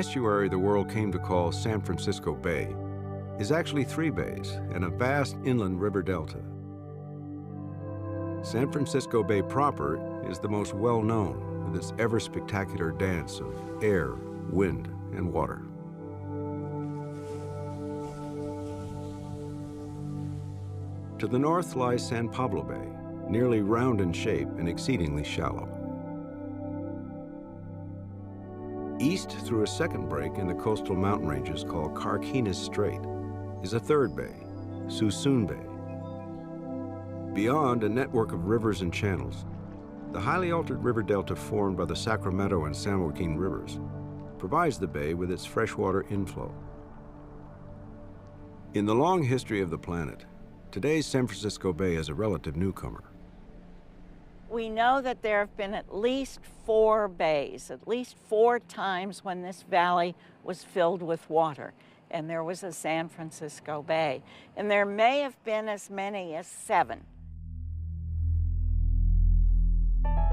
estuary the world came to call San Francisco Bay is actually 3 bays and a vast inland river delta. San Francisco Bay proper is the most well-known, with its ever-spectacular dance of air, wind, and water. To the north lies San Pablo Bay, nearly round in shape and exceedingly shallow. East through a second break in the coastal mountain ranges called Carquinez Strait is a 3rd bay, Suisun Bay. Beyond a network of rivers and channels, the highly altered river delta formed by the Sacramento and San Joaquin rivers provides the bay with its freshwater inflow. In the long history of the planet, today's San Francisco Bay is a relative newcomer. We know that there have been at least 4 bays, at least 4 times when this valley was filled with water, and there was a San Francisco Bay. And there may have been as many as 7.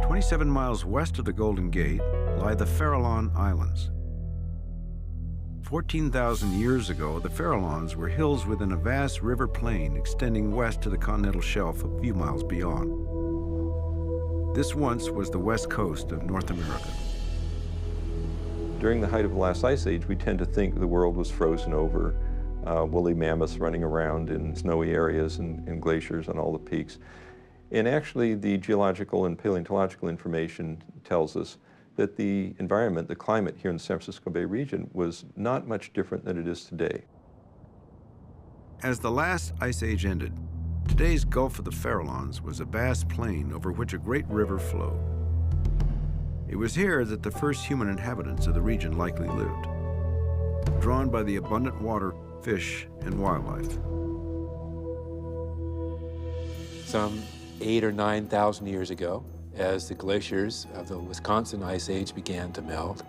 27 miles west of the Golden Gate lie the Farallon Islands. 14,000 years ago, the Farallons were hills within a vast river plain extending west to the continental shelf a few miles beyond. This once was the west coast of North America. During the height of the last ice age, we tend to think the world was frozen over, woolly mammoths running around in snowy areas and glaciers on all the peaks. And actually, the geological and paleontological information tells us that the environment, the climate here in the San Francisco Bay region was not much different than it is today. As the last ice age ended, today's Gulf of the Farallons was a vast plain over which a great river flowed. It was here that the first human inhabitants of the region likely lived, drawn by the abundant water, fish, and wildlife. Some 8,000 or 9,000 years ago, as the glaciers of the Wisconsin Ice Age began to melt,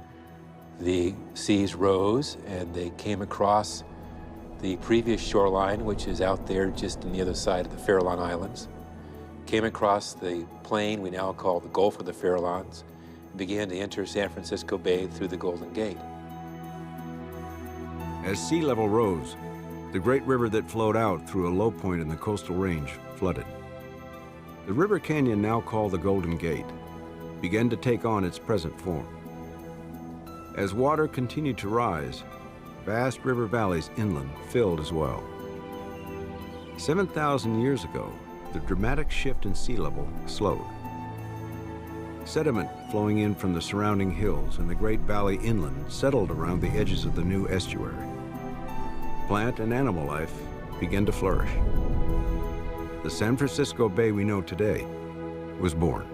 the seas rose and they came across the previous shoreline, which is out there just on the other side of the Farallon Islands, came across the plain we now call the Gulf of the Farallons, and began to enter San Francisco Bay through the Golden Gate. As sea level rose, the great river that flowed out through a low point in the coastal range flooded. The river canyon, now called the Golden Gate, began to take on its present form. As water continued to rise, vast river valleys inland filled as well. 7,000 years ago, the dramatic shift in sea level slowed. Sediment flowing in from the surrounding hills and the great valley inland settled around the edges of the new estuary. Plant and animal life began to flourish. The San Francisco Bay we know today was born.